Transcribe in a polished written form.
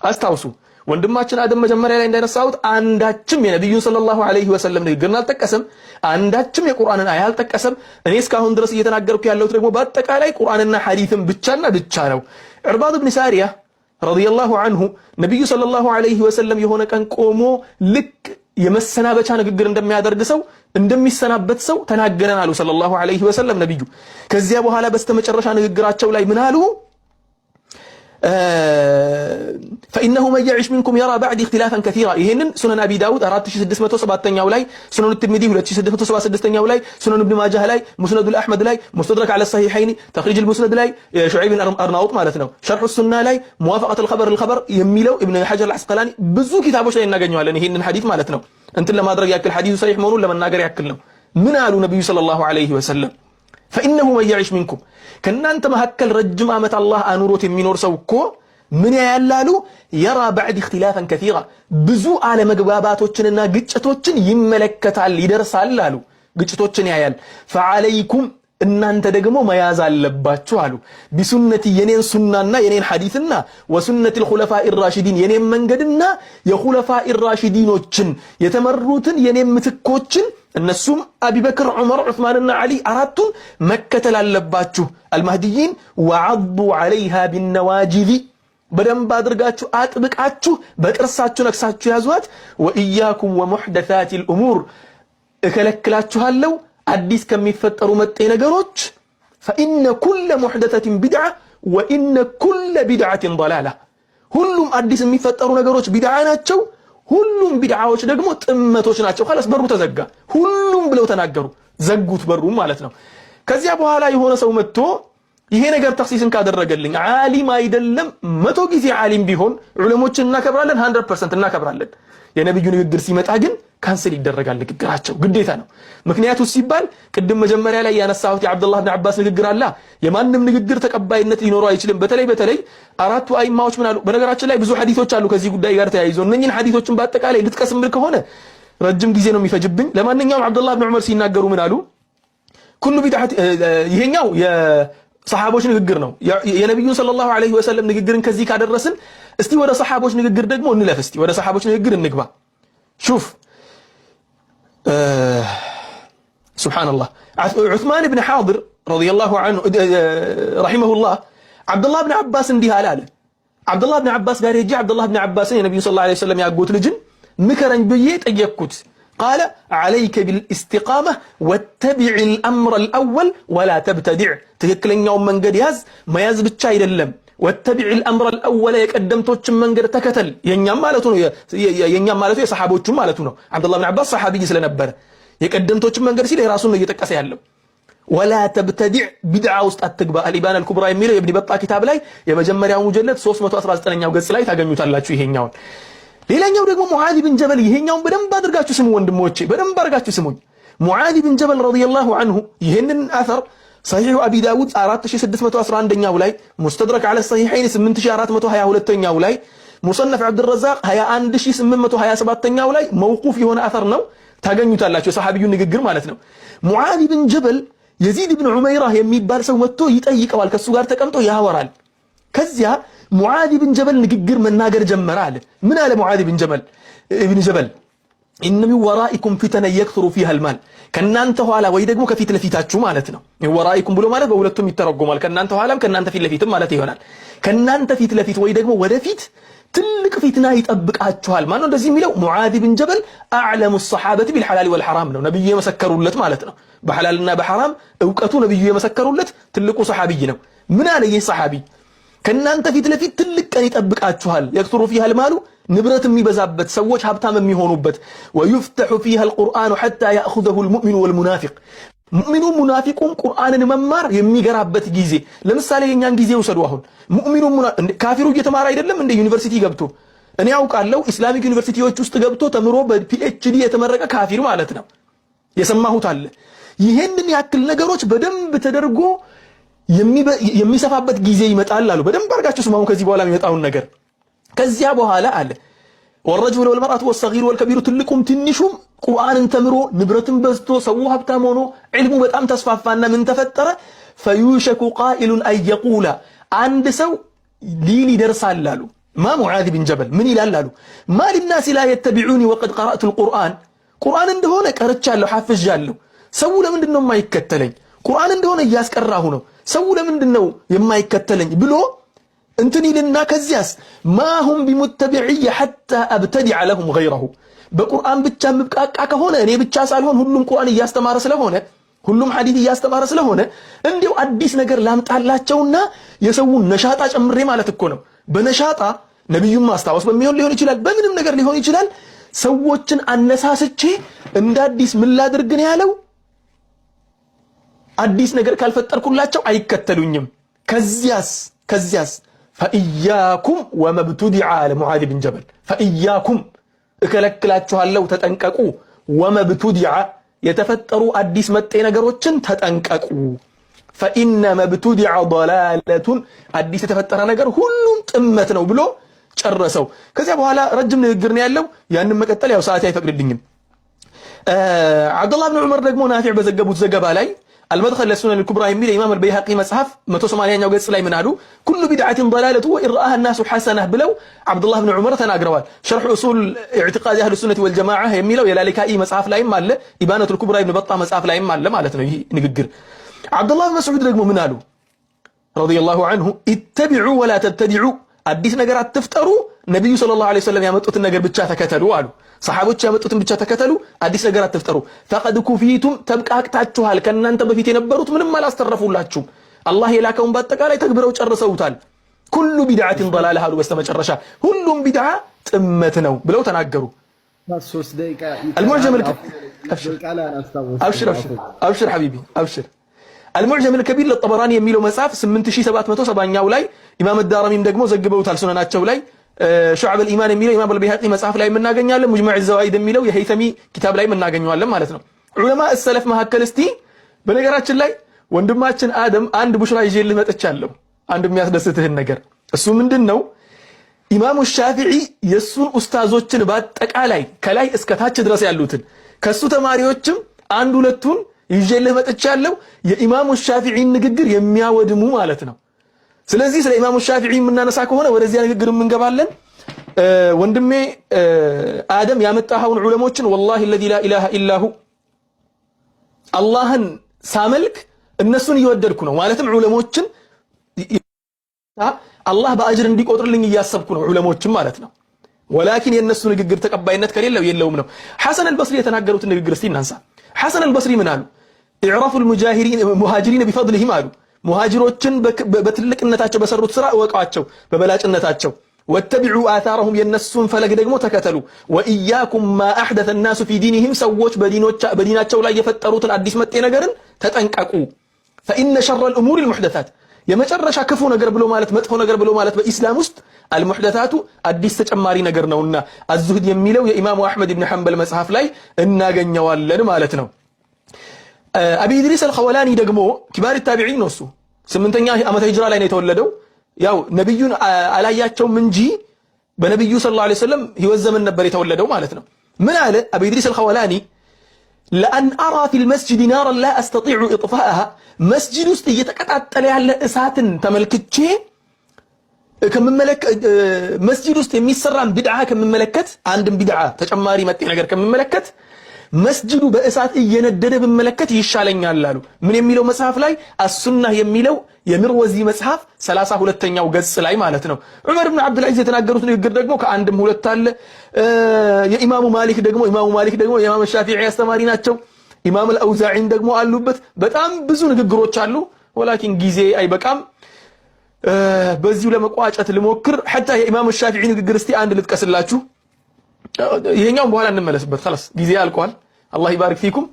አስታውሱ ወንድማችን አደም መጀመሪያ ላይ እንደነሳሁት አንዳችም የነብዩ ሰለላሁ ዐለይሂ ወሰለም ንግግርን አልጠቀሰም። አንዳችም የቁርአንን አያ አልጠቀሰም። እኔ እስካሁን ድረስ እየተናገርኩ ያለሁት ደግሞ በአጠቃላይ ቁርአንና ሐዲስን ብቻና ብቻ ነው። ዒርባድ ኢብኑ ሳሪያ ረዲየላሁ ዐንሁ ነብዩ ሰለላሁ ዐለይሂ ወሰለም የሆነ ቀን ቆሞ ልክ የመሰናበቻ ንግግር እንደሚያደርግ ሰው እንደሚሰናበት ሰው ተናገረን አሉ ሰለላሁ ዐለይሂ ወሰለም ነብዩ። ከዚያ በኋላ በስተመጨረሻ ንግግራቸው ላይ ምን አሉ? فإنه من يعش منكم يرى بعد اختلافا كثيرا ይሄንን ሱነን አቢ ዳውድ 4607ኛው ላይ ሱነን ትርሚዚ 2676ኛው ላይ ሱነን ኢብኑ ማጃህ ላይ ሙስነድ አልአህመድ ላይ ሙስተድረክ على الصحيحين ተኽሪጅ المسند ላይ ሹዐይብ አርናውጥ ማለት ነው ሸርሕ ሱና ላይ ሙዋፈቀት الخبر የሚለው ኢብኑ ሐጀር አልዐስቀላኒ ብዙ ኪታቦች ላይ እናገኘዋለን ይሄንን ሐዲስ ማለት ነው። እንትን ለማድረግ ያክል ሐዲሱ ሰሒህ መሆኑን ለመናገር ያክል ነው። ምን አሉ ነብዩ ሰለላሁ ዐለይሂ ወሰለም? فإنه من يعش منكم ከናንተ መሐከል ረጅም ዓመት አላህ አኑሮት የሚኖር ሰው እኮ ምን ያያላሉ? የራ بعد اختلافا كثيرا ብዙ አለመግባባቶችንና ግጭቶችን ይመለከታል ይደርሳል አሉ። ግጭቶችን ያያል። فعليكم እናንተ ደግሞ መያዝ አለባችሁ አሉ። ቢሱነቲ የኔን ሱናና የኔን ሐዲስና ወሱነቲ الخلفاء الراشدين የኔን መንገድና የኹለፋኢ الراشديኖችን የተመሩትን የኔን ምትኮችን እነሱም አቡበክር ዑመር ዑስማንና አሊ አራቱን መከተል አለባችሁ። አልማህዲይን ወዐዱ ዐለይሃ ቢነዋጂዚ በደንብ አድርጋችሁ አጥብቃችሁ በቅርሳችሁ ነክሳችሁ ያዟት። ወኢያኩም ወሙሕደሳቲል ኡሙር እከለክላችኋለሁ አዲስ ከሚፈጠሩ መጤ ነገሮች። ፈኢነ ኩለ ሙሕደሰቲን ቢድዓ ወኢነ ኩለ ቢድዓቲን ضላላ ሁሉም አዲስ የሚፈጠሩ ነገሮች ቢድዓ ናቸው። ሁሉም ቢድዓዎች ደግሞ ጥመቶች ናቸው። خلاص በሩ ተዘጋ። ሁሉም ብለው ተናገሩ፣ ዘጉት በሩም ማለት ነው። ከዚያ በኋላ የሆነ ሰው መጥቶ ይሄ ነገር ተኽሲስን ካደረገልኝ ዓሊም አይደለም 100 ጊዜ ዓሊም ቢሆን ዑለሞችን እናከብራለን 100% እናከብራለን። የነብዩ ንግግር ሲመጣ ግን ካንሰል ይደረጋል ንግግራቸው ግዴታ ነው። ምክንያቱ ሲባል ቅድም መጀመሪያ ላይ ያነሳሁት የአብዱላህ ኢብኑ አባስ ንግግር አለ። የማንም ንግግር ተቀባይነት ሊኖረው አይችልም። በተለይ አራቱ አይማዎች ምን አሉ? በነገራችን ላይ ብዙ ሐዲሶች አሉ ከዚህ ጉዳይ ጋር ተያይዞ እነኚህን ሐዲሶችን በአጠቃላይ ልጥቀስም ብል ከሆነ ረጅም ጊዜ ነው የሚፈጅብኝ። ለማንኛውም አብዱላህ ኢብኑ ዑመር ሲናገሩ ምን አሉ? ኩሉ ቢድዓት ይሄኛው የሰሃቦች ንግግር ነው። የነብዩን ሰለላሁ ዐለይሂ ወሰለም ንግግርን ከዚህ ካደረስን እስቲ ወደ ሰሃቦች ንግግር ደግሞ እንለፍ። እስቲ ወደ ሰሃቦች ንግግር እንግባ። ሹፍ ሱብሃንአላህ ዑስማን ኢብኑ ሐዲር ረዲየላሁ ዐንሁ ረሂመሁላህ አብዱላህ ኢብኑ አባስ እንዲህ አለ። አብዱላህ ኢብኑ አባስ ጋር ሄጄ አብዱላህ ኢብኑ አባስን የነብዩ ሰለላሁ ዐለይሂ ወሰለም ያጎት ልጅን ምከረኝ ብዬ ጠየቅኩት። ቃለ ዐለይከ ቢልኢስቲቃማ ወተቢዕል አምረል አወል ወላ ተብተዲዕ ትክክለኛውን መንገድ ያዝ። መያዝ ብቻ አይደለም ወተቢዕል አምረል አወል የቀደምቶችን መንገድ ተከተል። የኛም ማለቱ ነው የሰሃቦቹም ማለቱ ነው። አብዱላህ ኢብኑ አባስ ሰሃቢይ ስለነበረ የቀደምቶችን መንገድ ሲል የራሱን ነው እየጠቀሰ ያለው። ወላ ተብተዲዕ ቢድዓ ውስጥ አትግባ። አልኢባን አልኩብራ የሚለው የኢብኑ በጣ ኪታብ ላይ የመጀመሪያው ሙጀለድ 319ኛው ገጽ ላይ ታገኙታላችሁ ይሄኛውን። ሌላኛው ደግሞ ሙዓዝ ብን ጀበል ይሄኛውን በደንብ አድርጋችሁ ስሙ ወንድሞቼ፣ በደንብ አድርጋችሁ ስሙኝ። ሙዓዝ ብን ጀበል ረዲየላሁ ዐንሁ ይሄንን አሰር ሰሒሑ አቢ ዳውድ 4611ኛው ላይ ሙስተድረክ ዐለ ሰሒሐይን 8422ኛው ላይ ሙሰነፍ ዐብድረዛቅ 21827ኛው ላይ መውቁፍ የሆነ አሰር ነው ታገኙታላችሁ። የሰሃቢዩ ንግግር ማለት ነው። ሙዓዝ ብን ጀበል የዚድ ብን ዑመይራ የሚባል ሰው መጥቶ ይጠይቀዋል። ከሱ ጋር ተቀምጦ ያወራል። ከዚያ ሙዓዝ ብን ጀበል ንግግር መናገር ጀመረ አለ። ምን አለ ሙዓዝ ብን ጀበል? ኢነ ሚን ወራኢኩም ፊተነ የክቱሩ ፊሃ አልማል ከናንተ ኋላ ወይ ደግሞ ከፊት ለፊታችሁ ማለት ነው። ወራኢኩም ብሎ ማለት በሁለቱም ይተረጎማል። ከናንተ ኋላም ከናንተ ፊት ለፊትም ማለት ይሆናል። ከናንተ ፊት ለፊት ወይ ደግሞ ወደፊት ትልቅ ፊትና ይጠብቃችኋል። ማነው እንደዚህ የሚለው? ሙዓዝ ብን ጀበል አዕለሙ ሰሓበት ቢልሐላል ወልሐራም ነው። ነብዩ የመሰከሩለት ማለት ነው። በሐላልና በሐራም ዕውቀቱ ነብዩ የመሰከሩለት ትልቁ ሰሓቢይ ነው። ምን አለ ይህ ሰሓቢ? ከናንተ ፊት ለፊት ትልቅ ቀን ይጠብቃችኋል። የክቱሩ ፊሃ አልማሉ ንብረት የሚበዛበት ሰዎች ሀብታም የሚሆኑበት ወዩፍተሑ ፊሃ አልቁርአኑ ሐታ ያእኹዘሁ አልሙእሚኑ ወልሙናፊቅ ሙእሚኑ ሙናፊቁም ቁርአንን መማር የሚገራበት ጊዜ። ለምሳሌ የኛን ጊዜ ውሰዱ። አሁን ሙእሚኑ ካፊሩ እየተማረ አይደለም እንደ ዩኒቨርሲቲ ገብቶ እኔ ያውቃለሁ ኢስላሚክ ዩኒቨርሲቲዎች ውስጥ ገብቶ ተምሮ በፒኤችዲ የተመረቀ ካፊር ማለት ነው። የሰማሁት አለ። ይሄንን ያክል ነገሮች በደንብ ተደርጎ የሚሰፋበት ጊዜ ይመጣል አሉ። በደንብ አድርጋችሁ ስሙ ከዚህ በኋላ የሚመጣውን ነገር። ከዚያ በኋላ አለ ወረጁሉ ወልመርአቱ ወሰጊሩ ወልከቢሩ ትልቁም ትንሹም ቁርአንን ተምሮ ንብረትን በዝቶ ሰው ሀብታም ሆኖ ዒልሙ በጣም ተስፋፋና ምን ተፈጠረ? ፈዩሸኩ ቃኢሉን አየቁላ አንድ ሰው ሊል ይደርሳል አሉ። ማ ሙዓዝ ብን ጀበል ምን ይላል አሉ ማ ሊናሲ ላ የተቢዑኒ ወቀድ ቀረእቱ ልቁርአን ቁርአን እንደሆነ ቀርቻለሁ ሐፍዣለሁ ሰው ለምንድን ነው የማይከተለኝ ቁርአን እንደሆነ እያስቀራሁ ነው ሰው ለምንድን ነው የማይከተለኝ ብሎ እንትን ይልና ከዚያስ ማሁም ቢሙተቢዕየ ሐታ አብተዲዐ ለሁም ገይረሁ በቁርአን ብቻ ምብቃቃ ከሆነ እኔ ብቻ ሳልሆን ሁሉም ቁርአን እያስተማረ ስለሆነ ሁሉም ሐዲስ እያስተማረ ስለሆነ እንዴው አዲስ ነገር ላምጣላቸውና የሰውን ነሻጣ ጨምሬ ማለት እኮ ነው በነሻጣ ነብዩን ማስታወስ በሚሆን ሊሆን ይችላል በምንም ነገር ሊሆን ይችላል ሰዎችን አነሳስቼ እንደ አዲስ ምን ላድርግ ነው ያለው አዲስ ነገር ካልፈጠርኩላቸው አይከተሉኝም ከዚያስ ፈኢያኩም ወመብቱዲዐ ለሙዓዝ ብን ጀበል ፈኢያኩም እከለክላችኋለሁ ተጠንቀቁ ወመብቱዲዐ የተፈጠሩ አዲስ መጤ ነገሮችን ተጠንቀቁ ፈኢነ መብቱዲዐ ضላለቱን አዲስ የተፈጠረ ነገር ሁሉም ጥመት ነው ብሎ ጨረሰው ከዚያ በኋላ ረጅም ንግግር ነው ያለው ያንን መቀጠል ያው ሰዓት አይፈቅድልኝም አብዱላህ ብን ዑመር ደግሞ ናፊዕ በዘገቡት ዘገባ ላይ المدخل للسنن الكبرى يميل إمام البيهقي مصحف 180 ገጽ ላይ ምን አሉ كل بدعة ضلالة وإن رآها الناس حسنة ብለው عبد الله بن عمر ተናግረዋል شرح أصول اعتقاد أهل السنة والجماعة የሚለው የላሊካኢ መጽሐፍ ላይም አለ ኢባነቱ الكبرى ኢብኑ በጣ መጽሐፍ ላይም አለ ማለት ነው ይሄ ንግግር عبد الله بن مسعود ደግሞ ምን አሉ رضي الله عنه اتبعوا ولا تبتدعوا አዲስ ነገር አትፍጠሩ ነብዩ ሰለላሁ ዐለይሂ ወሰለም ያመጡትን ነገር ብቻ ተከተሉ አሉ ሰሃቦች ያመጡትን ብቻ ተከተሉ አዲስ ነገር አትፍጠሩ فقد كفيتم ተብቃቅታችኋል ከናንተ በፊት የነበሩት ምንም አላስተረፉላችሁ አላህ የላከውን በአጠቃላይ ተግብረው ጨርሰውታል كل بدعة ضلالة አሉ በስተመጨረሻ ሁሉም ቢድዓ ጥመት ነው ብለው ተናገሩ المعجم أبشر حبيبي أبشر المعجم الكبير للطبراني የሚለው መጽሐፍ 8770ኛው ላይ ኢማም الدارمي ደግሞ ዘግበውታል ሱነናቸው ላይ شعب الإيمان የሚለው ኢማም البيهقي መጽሐፍ ላይ እናገኛለን مجمع الزوائد የሚለው የሄይተሚ ኪታብ ላይ እናገኛለን ማለት ነው ዑለማ السلف መሐከል እስቲ በነገራችን ላይ ወንድማችን አደም አንድ ቡሽራ ይዤልህ መጥቻለሁ አንድ የሚያስደስትህን ነገር እሱ ምንድነው ኢማሙ ሻፊዒ የሱን ኡስታዞችን በአጠቃላይ ከላይ እስከ ታች ድረስ ያሉትን ከሱ ተማሪዎችም አንድ ሁለቱን ይዤልህ መጥቻለሁ የኢማሙ ሻፊዒ ንግግር የሚያወድሙ ማለት ነው ስለዚህ ስለ ኢማሙ ሻፊዒ የምናነሳ ከሆነ ወደዚያ ንግግር እንገባለን ወንድሜ አደም ያመጣኸውን ዑለሞችን والله الذي لا اله الا هو አላህን ሳመልክ እነሱን እየወደድኩ ነው ማለትም ዑለሞችን አላህ በአጅር እንዲቆጥርልኝ እያሰብኩ ነው ዑለሞችን ማለት ነው ولكن የነሱ ንግግር ተቀባይነት ከሌለው የለውም ነው ሐሰን አልበስሪ የተናገሩት ንግግር እስቲ እናንሳ ሐሰን አልበስሪ ምን አሉ اعرفوا المهاجرين بفضلهم አሉ ሙሃጅሮችን በትልቅነታቸው በሰሩት ስራ ወቃቸው በበላጭነታቸው ወተቢዑ آثارهم የነሱን ፈለግ ደግሞ ተከተሉ وإياكم ما أحدث الناس في دينهم ሰዎች በዲናቸው ላይ የፈጠሩትን አዲስ መጤ ነገርን ተጠንቀቁ فإن شر الأمور المحدثات የመጨረሻ ክፉ ነገር ብሎ ማለት መጥፎ ነገር ብሎ ማለት በእስላም ውስጥ المحدثات አዲስ ተጨማሪ ነገር ነውና الزهد የሚለው የኢማሙ አህመድ ኢብኑ ሐንበል መጽሐፍ ላይ እናገኘዋለን ማለት ነው አቢ ኢድሪስ አልኸወላኒ ደግሞ ኪባር ታቢዒን ነው እሱ 8ኛ ዓመተ ሂጅራ ላይ ነው የተወለደው ያው ነብዩን አላያቸውም እንጂ በነብዩ ሰለላሁ ዐለይሂ ወሰለም ህይወት ዘመን ነበር የተወለደው ማለት ነው ምን አለ አቢ ኢድሪስ አልኸወላኒ لأن أرى في المسجد نارا لا أستطيع إطفاءها مسجد ውስጥ እየተቀጣጠለ ያለ እሳትን ተመልክቼ ከመመለክ መስጂድ ውስጥ የሚሰራን ቢድዓ ከመመለከት አንድም ቢድዓ ተጨማሪ መጤ ነገር ከመመለከት መስጂዱ በእሳት እየነደደ በመለከት ይሻለኛል አሉ ምን የሚለው መጽሐፍ ላይ አሱናህ የሚለው የምርወዚ መጽሐፍ 32ኛው ገጽ ላይ ማለት ነው ዑመር ኢብኑ አብዱል አዚዝ የተናገሩት ንግግር ደግሞ ከአንድም ሁለት አለ የኢማሙ ማሊክ ደግሞ የኢማሙ ሻፊዒ አስተማሪ ናቸው ኢማም አልአውዛዒን ደግሞ አሉበት በጣም ብዙ ንግግሮች አሉ ወላኪን ጊዜ አይበቃም በዚሁ ለመቋጨት ልሞክር حتى የኢማሙ ሻፊዒ ንግግር እስቲ አንድ ልጥቀስላችሁ ይሄኛው በኋላ እንመለስበት خلاص ጊዜ አልቋል الله يبارك فيكم